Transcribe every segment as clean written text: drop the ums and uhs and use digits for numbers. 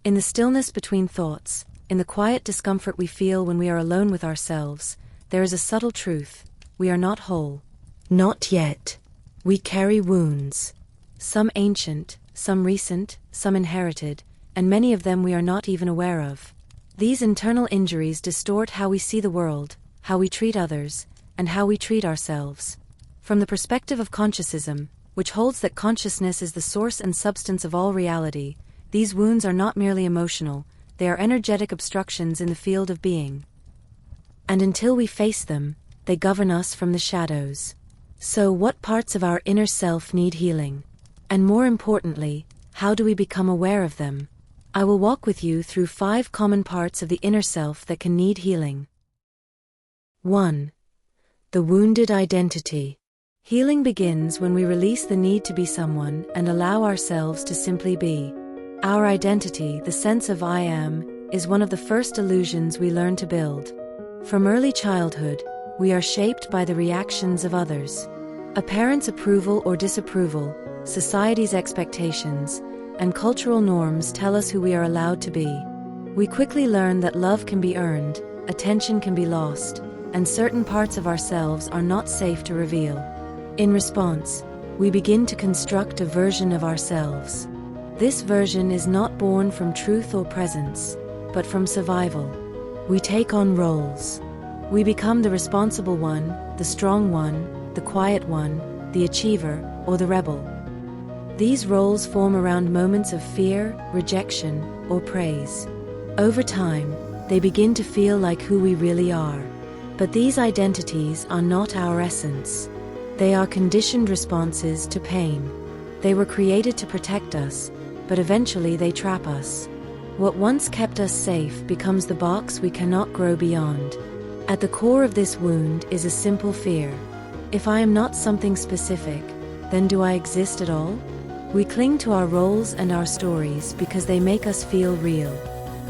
In the stillness between thoughts, in the quiet discomfort we feel when we are alone with ourselves, there is a subtle truth: we are not whole. Not yet. We carry wounds. Some ancient, some recent, some inherited, and many of them we are not even aware of. These internal injuries distort how we see the world, how we treat others, and how we treat ourselves. From the perspective of Consciousism, which holds that consciousness is the source and substance of all reality, these wounds are not merely emotional, they are energetic obstructions in the field of being. And until we face them, they govern us from the shadows. So, what parts of our inner self need healing? And more importantly, how do we become aware of them? I will walk with you through 5 common parts of the inner self that can need healing. 1. The wounded identity. Healing begins when we release the need to be someone and allow ourselves to simply be. Our identity, the sense of I am, is one of the first illusions we learn to build. From early childhood, we are shaped by the reactions of others. A parent's approval or disapproval, society's expectations, and cultural norms tell us who we are allowed to be. We quickly learn that love can be earned, attention can be lost, and certain parts of ourselves are not safe to reveal. In response, we begin to construct a version of ourselves. This version is not born from truth or presence, but from survival. We take on roles. We become the responsible one, the strong one, the quiet one, the achiever, or the rebel. These roles form around moments of fear, rejection, or praise. Over time, they begin to feel like who we really are. But these identities are not our essence. They are conditioned responses to pain. They were created to protect us, but eventually they trap us. What once kept us safe becomes the box we cannot grow beyond. At the core of this wound is a simple fear. If I am not something specific, then do I exist at all? We cling to our roles and our stories because they make us feel real.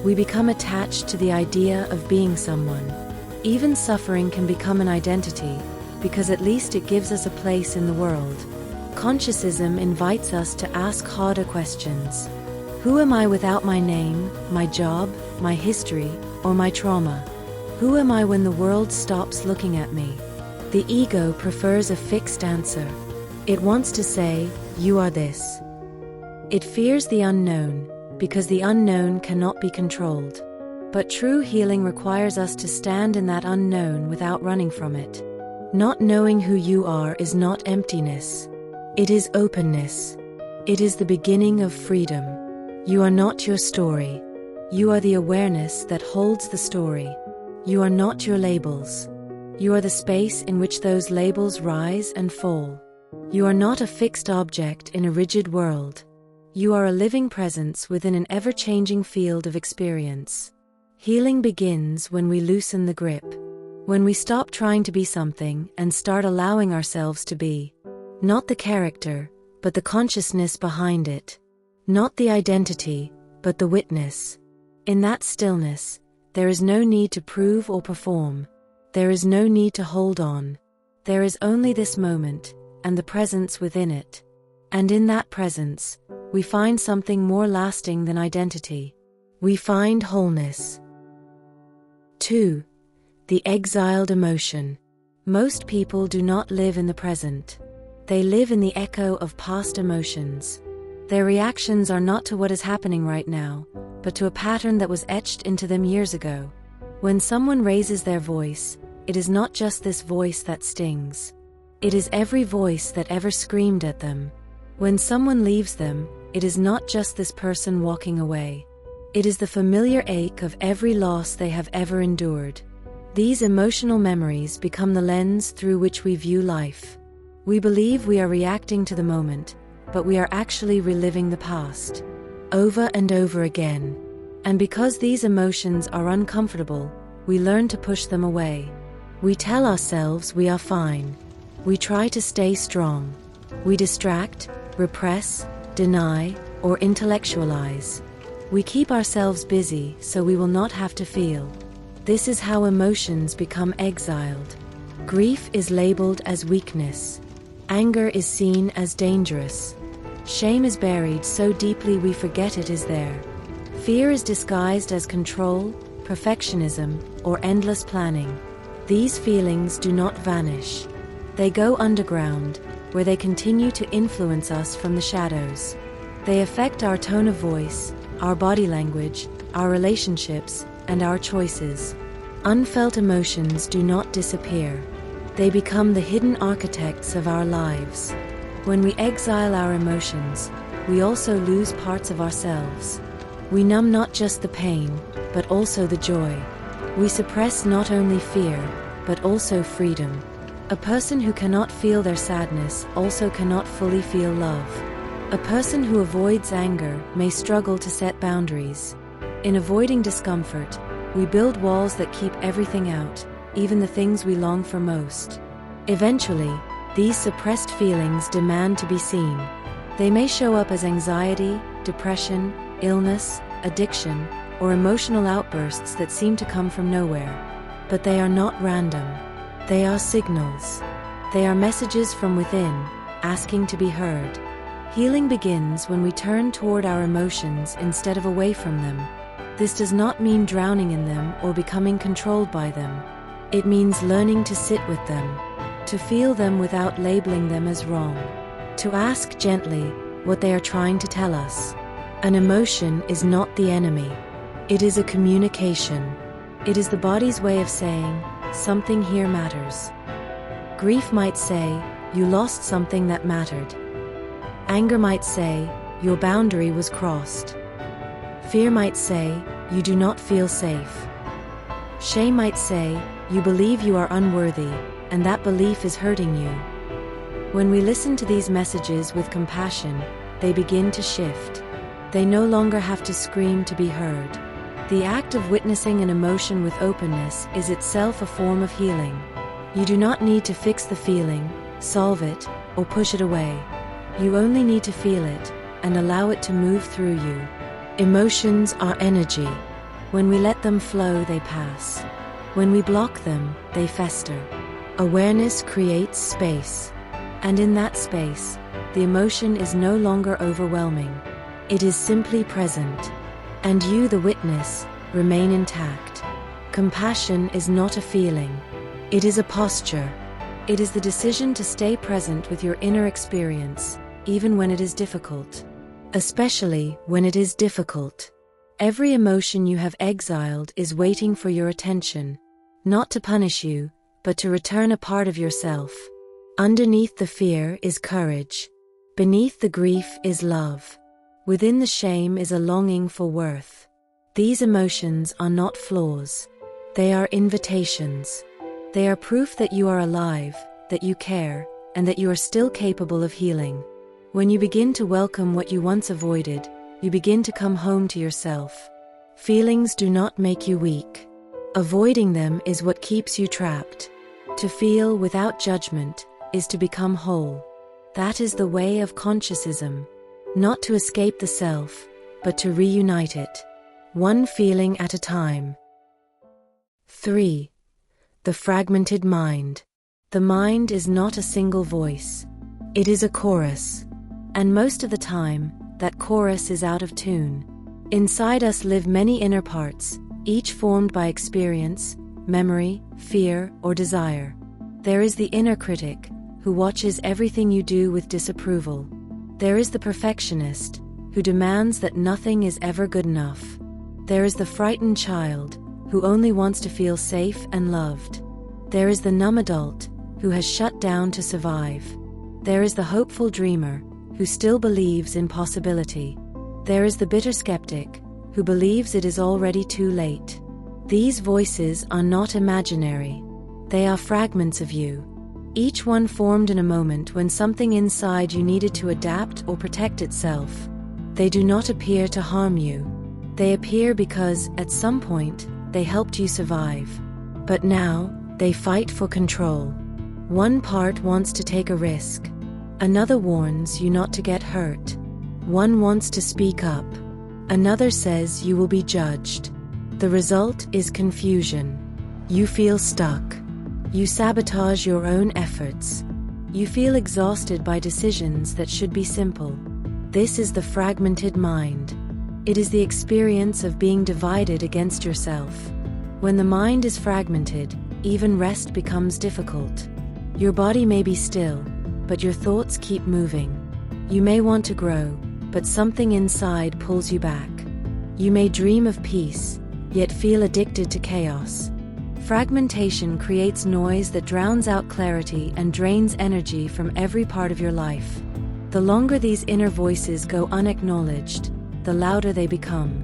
We become attached to the idea of being someone. Even suffering can become an identity, because at least it gives us a place in the world. Consciousism invites us to ask harder questions. Who am I without my name, my job, my history, or my trauma? Who am I when the world stops looking at me? The ego prefers a fixed answer. It wants to say, you are this. It fears the unknown, because the unknown cannot be controlled. But true healing requires us to stand in that unknown without running from it. Not knowing who you are is not emptiness. It is openness. It is the beginning of freedom. You are not your story. You are the awareness that holds the story. You are not your labels. You are the space in which those labels rise and fall. You are not a fixed object in a rigid world. You are a living presence within an ever-changing field of experience. Healing begins when we loosen the grip. When we stop trying to be something and start allowing ourselves to be. Not the character, but the consciousness behind it. Not the identity, but the witness. In that stillness, there is no need to prove or perform. There is no need to hold on. There is only this moment, and the presence within it. And in that presence, we find something more lasting than identity. We find wholeness. 2. The exiled emotion. Most people do not live in the present. They live in the echo of past emotions. Their reactions are not to what is happening right now, but to a pattern that was etched into them years ago. When someone raises their voice, it is not just this voice that stings. It is every voice that ever screamed at them. When someone leaves them, it is not just this person walking away. It is the familiar ache of every loss they have ever endured. These emotional memories become the lens through which we view life. We believe we are reacting to the moment, but we are actually reliving the past. Over and over again. And because these emotions are uncomfortable, we learn to push them away. We tell ourselves we are fine. We try to stay strong. We distract, repress, deny, or intellectualize. We keep ourselves busy so we will not have to feel. This is how emotions become exiled. Grief is labeled as weakness. Anger is seen as dangerous. Shame is buried so deeply we forget it is there. Fear is disguised as control, perfectionism, or endless planning. These feelings do not vanish. They go underground, where they continue to influence us from the shadows. They affect our tone of voice, our body language, our relationships, and our choices. Unfelt emotions do not disappear. They become the hidden architects of our lives. When we exile our emotions, we also lose parts of ourselves. We numb not just the pain, but also the joy. We suppress not only fear, but also freedom. A person who cannot feel their sadness also cannot fully feel love. A person who avoids anger may struggle to set boundaries. In avoiding discomfort, we build walls that keep everything out, even the things we long for most. Eventually, these suppressed feelings demand to be seen. They may show up as anxiety, depression, illness, addiction, or emotional outbursts that seem to come from nowhere. But they are not random. They are signals. They are messages from within, asking to be heard. Healing begins when we turn toward our emotions instead of away from them. This does not mean drowning in them or becoming controlled by them. It means learning to sit with them, to feel them without labeling them as wrong, to ask gently what they are trying to tell us. An emotion is not the enemy. It is a communication. It is the body's way of saying, something here matters. Grief might say, you lost something that mattered. Anger might say, your boundary was crossed. Fear might say, you do not feel safe. Shame might say, you believe you are unworthy, and that belief is hurting you. When we listen to these messages with compassion, they begin to shift. They no longer have to scream to be heard. The act of witnessing an emotion with openness is itself a form of healing. You do not need to fix the feeling, solve it, or push it away. You only need to feel it, and allow it to move through you. Emotions are energy. When we let them flow, they pass. When we block them, they fester. Awareness creates space. And in that space, the emotion is no longer overwhelming. It is simply present. And you, the witness, remain intact. Compassion is not a feeling. It is a posture. It is the decision to stay present with your inner experience, even when it is difficult. Especially when it is difficult. Every emotion you have exiled is waiting for your attention, not to punish you, but to return a part of yourself. Underneath the fear is courage. Beneath the grief is love. Within the shame is a longing for worth. These emotions are not flaws. They are invitations. They are proof that you are alive, that you care, and that you are still capable of healing. When you begin to welcome what you once avoided, you begin to come home to yourself. Feelings do not make you weak. Avoiding them is what keeps you trapped. To feel without judgment is to become whole. That is the way of Consciousism. Not to escape the self, but to reunite it. One feeling at a time. 3. The fragmented mind. The mind is not a single voice. It is a chorus. And most of the time, that chorus is out of tune. Inside us live many inner parts, each formed by experience, memory, fear, or desire. There is the inner critic, who watches everything you do with disapproval. There is the perfectionist, who demands that nothing is ever good enough. There is the frightened child, who only wants to feel safe and loved. There is the numb adult, who has shut down to survive. There is the hopeful dreamer, who still believes in possibility. There is the bitter skeptic, who believes it is already too late. These voices are not imaginary. They are fragments of you. Each one formed in a moment when something inside you needed to adapt or protect itself. They do not appear to harm you. They appear because, at some point, they helped you survive. But now, they fight for control. One part wants to take a risk. Another warns you not to get hurt. One wants to speak up. Another says you will be judged. The result is confusion. You feel stuck. You sabotage your own efforts. You feel exhausted by decisions that should be simple. This is the fragmented mind. It is the experience of being divided against yourself. When the mind is fragmented, even rest becomes difficult. Your body may be still, but your thoughts keep moving. You may want to grow, but something inside pulls you back. You may dream of peace, yet feel addicted to chaos. Fragmentation creates noise that drowns out clarity and drains energy from every part of your life. The longer these inner voices go unacknowledged, the louder they become.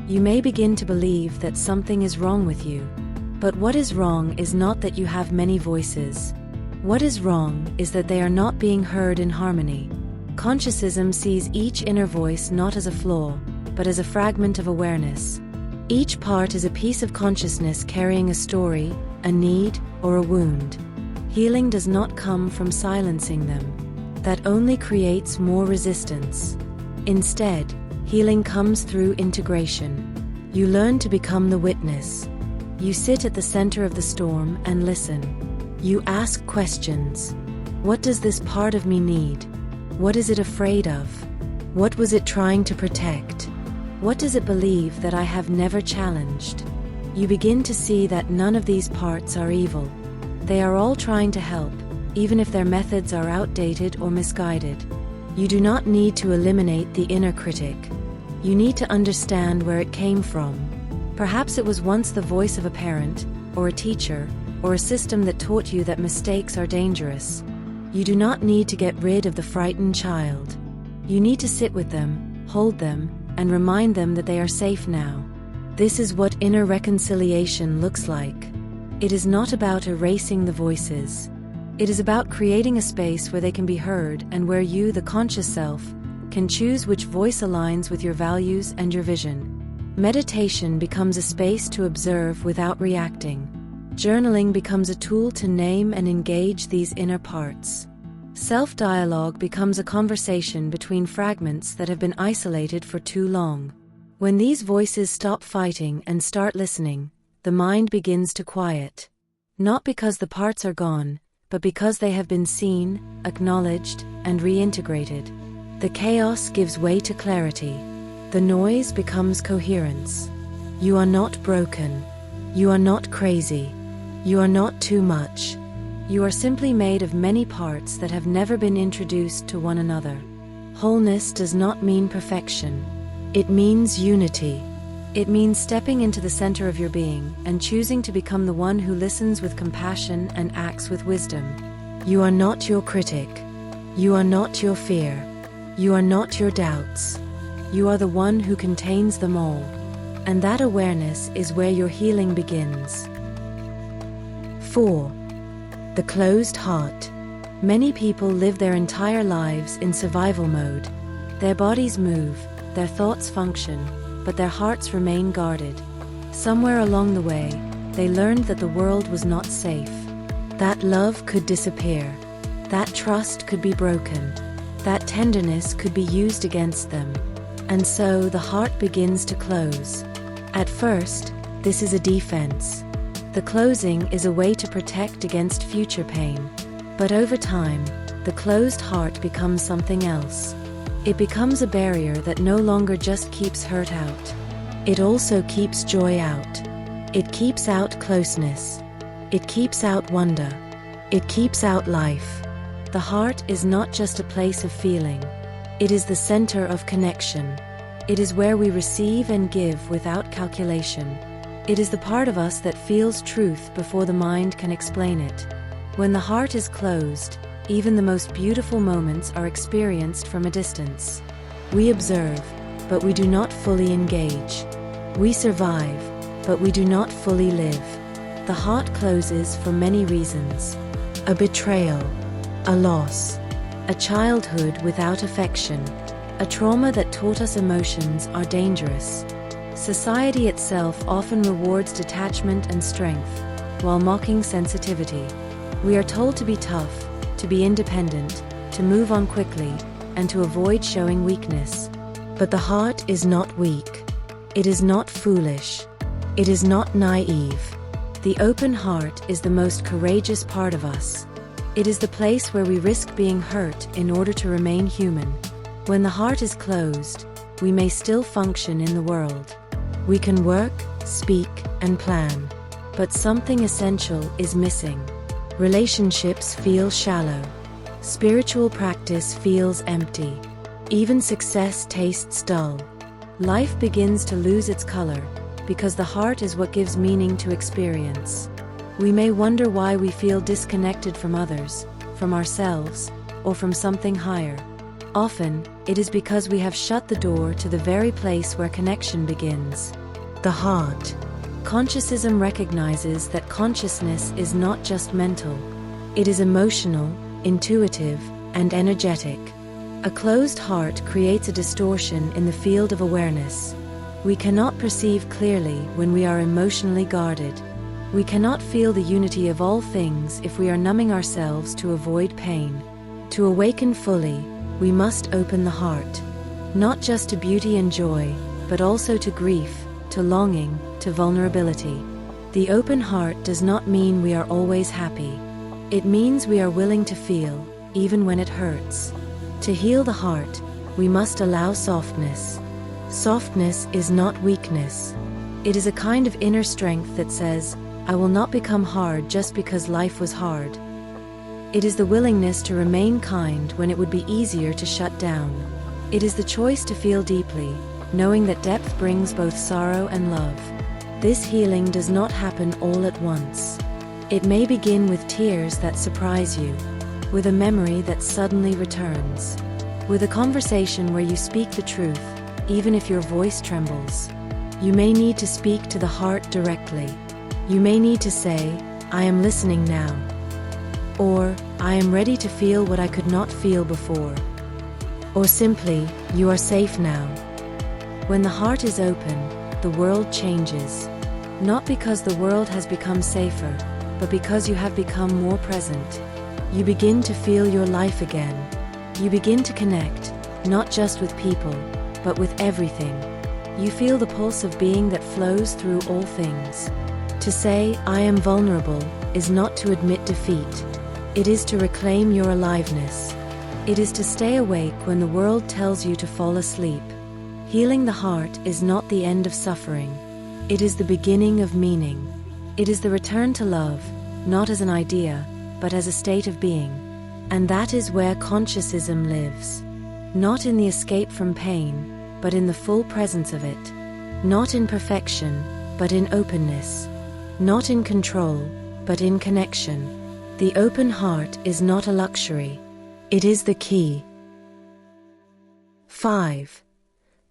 You may begin to believe that something is wrong with you. But what is wrong is not that you have many voices. What is wrong is that they are not being heard in harmony. Consciousism sees each inner voice not as a flaw, but as a fragment of awareness. Each part is a piece of consciousness carrying a story, a need, or a wound. Healing does not come from silencing them. That only creates more resistance. Instead, healing comes through integration. You learn to become the witness. You sit at the center of the storm and listen. You ask questions. What does this part of me need? What is it afraid of? What was it trying to protect? What does it believe that I have never challenged? You begin to see that none of these parts are evil. They are all trying to help, even if their methods are outdated or misguided. You do not need to eliminate the inner critic. You need to understand where it came from. Perhaps it was once the voice of a parent, or a teacher, or a system that taught you that mistakes are dangerous. You do not need to get rid of the frightened child. You need to sit with them, hold them, and remind them that they are safe now. This is what inner reconciliation looks like. It is not about erasing the voices. It is about creating a space where they can be heard and where you, the conscious self, can choose which voice aligns with your values and your vision. Meditation becomes a space to observe without reacting. Journaling becomes a tool to name and engage these inner parts. Self-dialogue becomes a conversation between fragments that have been isolated for too long. When these voices stop fighting and start listening, the mind begins to quiet. Not because the parts are gone, but because they have been seen, acknowledged, and reintegrated. The chaos gives way to clarity. The noise becomes coherence. You are not broken. You are not crazy. You are not too much. You are simply made of many parts that have never been introduced to one another. Wholeness does not mean perfection. It means unity. It means stepping into the center of your being and choosing to become the one who listens with compassion and acts with wisdom. You are not your critic. You are not your fear. You are not your doubts. You are the one who contains them all. And that awareness is where your healing begins. 4. The closed heart. Many people live their entire lives in survival mode. Their bodies move, their thoughts function, but their hearts remain guarded. Somewhere along the way, they learned that the world was not safe. That love could disappear. That trust could be broken. That tenderness could be used against them. And so the heart begins to close. At first, this is a defense. The closing is a way to protect against future pain. But over time, the closed heart becomes something else. It becomes a barrier that no longer just keeps hurt out. It also keeps joy out. It keeps out closeness. It keeps out wonder. It keeps out life. The heart is not just a place of feeling. It is the center of connection. It is where we receive and give without calculation. It is the part of us that feels truth before the mind can explain it. When the heart is closed, even the most beautiful moments are experienced from a distance. We observe, but we do not fully engage. We survive, but we do not fully live. The heart closes for many reasons. A betrayal, a loss, a childhood without affection, a trauma that taught us emotions are dangerous. Society itself often rewards detachment and strength, while mocking sensitivity. We are told to be tough, to be independent, to move on quickly, and to avoid showing weakness. But the heart is not weak. It is not foolish. It is not naive. The open heart is the most courageous part of us. It is the place where we risk being hurt in order to remain human. When the heart is closed, we may still function in the world. We can work, speak, and plan. But something essential is missing. Relationships feel shallow. Spiritual practice feels empty. Even success tastes dull. Life begins to lose its color, because the heart is what gives meaning to experience. We may wonder why we feel disconnected from others, from ourselves, or from something higher. Often, it is because we have shut the door to the very place where connection begins. The heart. Consciousism recognizes that consciousness is not just mental. It is emotional, intuitive, and energetic. A closed heart creates a distortion in the field of awareness. We cannot perceive clearly when we are emotionally guarded. We cannot feel the unity of all things if we are numbing ourselves to avoid pain. To awaken fully, we must open the heart. Not just to beauty and joy, but also to grief, to longing, to vulnerability. The open heart does not mean we are always happy. It means we are willing to feel, even when it hurts. To heal the heart, we must allow softness. Softness is not weakness. It is a kind of inner strength that says, I will not become hard just because life was hard. It is the willingness to remain kind when it would be easier to shut down. It is the choice to feel deeply, knowing that depth brings both sorrow and love. This healing does not happen all at once. It may begin with tears that surprise you, with a memory that suddenly returns, with a conversation where you speak the truth, even if your voice trembles. You may need to speak to the heart directly. You may need to say, I am listening now. Or, I am ready to feel what I could not feel before. Or simply, you are safe now. When the heart is open, the world changes. Not because the world has become safer, but because you have become more present. You begin to feel your life again. You begin to connect, not just with people, but with everything. You feel the pulse of being that flows through all things. To say, I am vulnerable, is not to admit defeat. It is to reclaim your aliveness. It is to stay awake when the world tells you to fall asleep. Healing the heart is not the end of suffering. It is the beginning of meaning. It is the return to love, not as an idea, but as a state of being. And that is where Consciousism lives. Not in the escape from pain, but in the full presence of it. Not in perfection, but in openness. Not in control, but in connection. The open heart is not a luxury. It is the key. 5.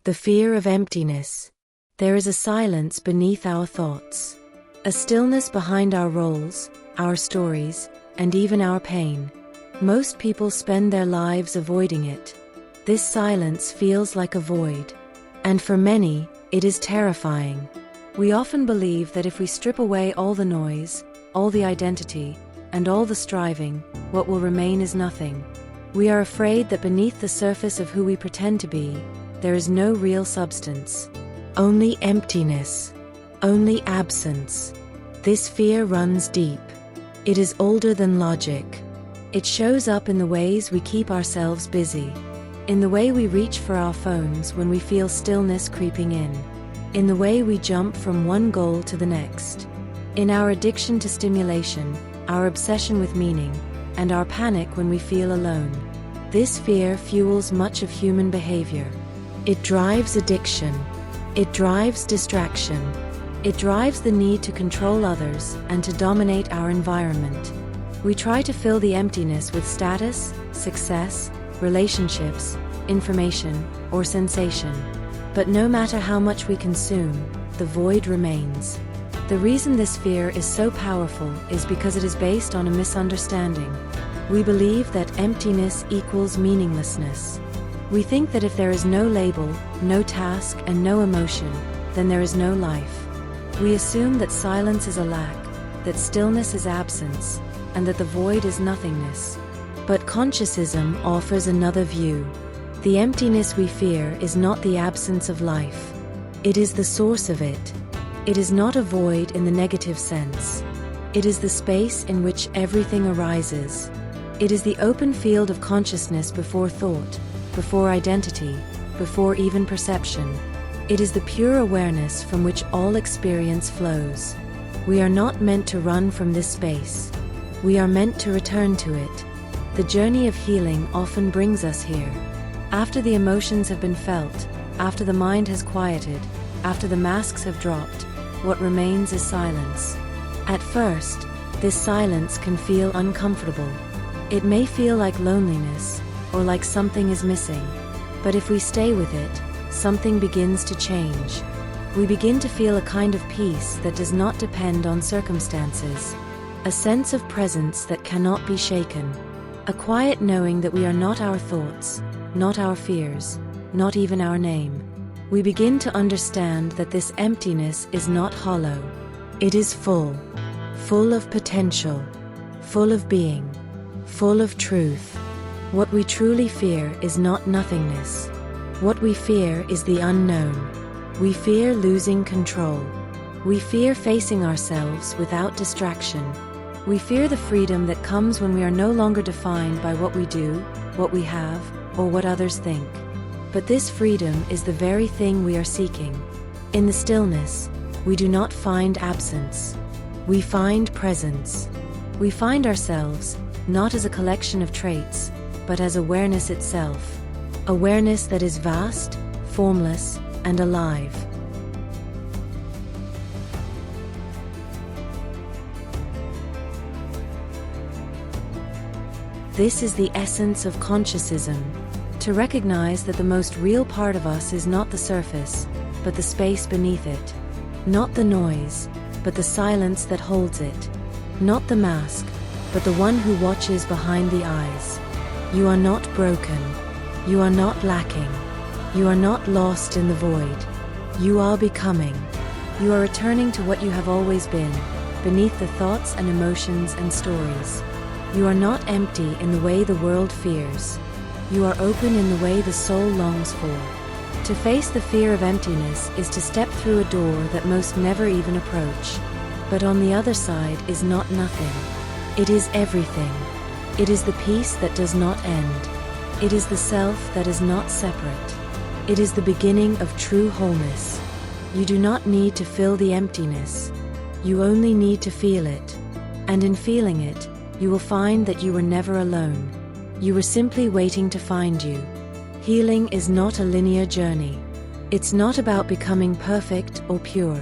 The fear of emptiness. There is a silence beneath our thoughts. A stillness behind our roles, our stories, and even our pain. Most people spend their lives avoiding it. This silence feels like a void. And for many, it is terrifying. We often believe that if we strip away all the noise, all the identity, and all the striving, what will remain is nothing. We are afraid that beneath the surface of who we pretend to be, there is no real substance. Only emptiness. Only absence. This fear runs deep. It is older than logic. It shows up in the ways we keep ourselves busy. In the way we reach for our phones when we feel stillness creeping in. In the way we jump from one goal to the next. In our addiction to stimulation, our obsession with meaning, and our panic when we feel alone. This fear fuels much of human behavior. It drives addiction. It drives distraction. It drives the need to control others and to dominate our environment. We try to fill the emptiness with status, success, relationships, information, or sensation. But no matter how much we consume, the void remains. The reason this fear is so powerful is because it is based on a misunderstanding. We believe that emptiness equals meaninglessness. We think that if there is no label, no task, and no emotion, then there is no life. We assume that silence is a lack, that stillness is absence, and that the void is nothingness. But Consciousism offers another view. The emptiness we fear is not the absence of life. It is the source of it. It is not a void in the negative sense. It is the space in which everything arises. It is the open field of consciousness before thought, before identity, before even perception. It is the pure awareness from which all experience flows. We are not meant to run from this space. We are meant to return to it. The journey of healing often brings us here. After the emotions have been felt, after the mind has quieted, after the masks have dropped, what remains is silence. At first, this silence can feel uncomfortable. It may feel like loneliness, or like something is missing. But if we stay with it, something begins to change. We begin to feel a kind of peace that does not depend on circumstances. A sense of presence that cannot be shaken. A quiet knowing that we are not our thoughts, not our fears, not even our name. We begin to understand that this emptiness is not hollow. It is full. Full of potential. Full of being. Full of truth. What we truly fear is not nothingness. What we fear is the unknown. We fear losing control. We fear facing ourselves without distraction. We fear the freedom that comes when we are no longer defined by what we do, what we have, or what others think. But this freedom is the very thing we are seeking. In the stillness, we do not find absence. We find presence. We find ourselves, not as a collection of traits, but as awareness itself. Awareness that is vast, formless, and alive. This is the essence of consciousism. To recognize that the most real part of us is not the surface, but the space beneath it. Not the noise, but the silence that holds it. Not the mask, but the one who watches behind the eyes. You are not broken. You are not lacking. You are not lost in the void. You are becoming. You are returning to what you have always been, beneath the thoughts and emotions and stories. You are not empty in the way the world fears. You are open in the way the soul longs for. To face the fear of emptiness is to step through a door that most never even approach. But on the other side is not nothing. It is everything. It is the peace that does not end. It is the self that is not separate. It is the beginning of true wholeness. You do not need to fill the emptiness. You only need to feel it. And in feeling it, you will find that you were never alone. You were simply waiting to find you. Healing is not a linear journey. It's not about becoming perfect or pure.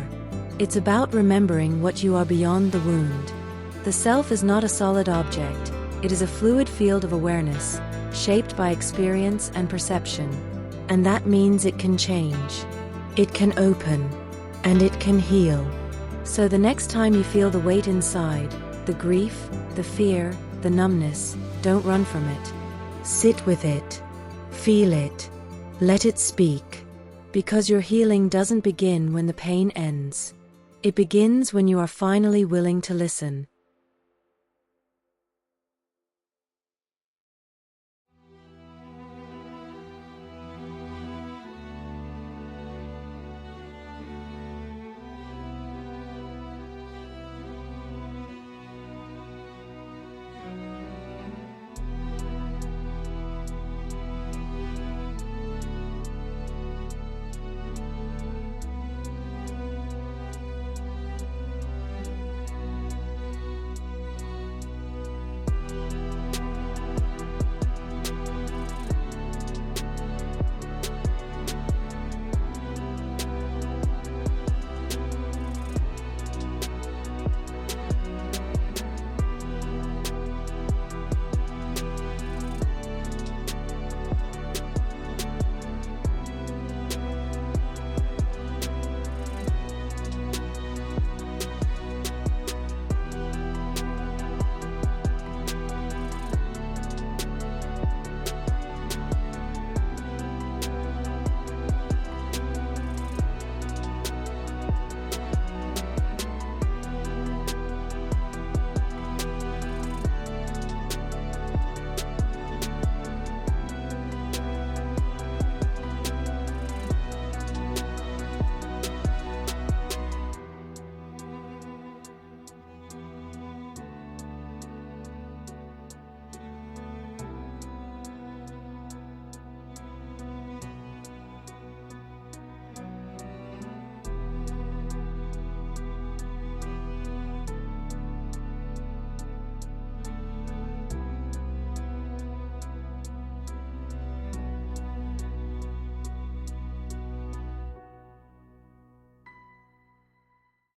It's about remembering what you are beyond the wound. The self is not a solid object. It is a fluid field of awareness, shaped by experience and perception. And that means it can change. It can open. And it can heal. So the next time you feel the weight inside, the grief, the fear, the numbness, don't run from it. Sit with it. Feel it. Let it speak. Because your healing doesn't begin when the pain ends. It begins when you are finally willing to listen.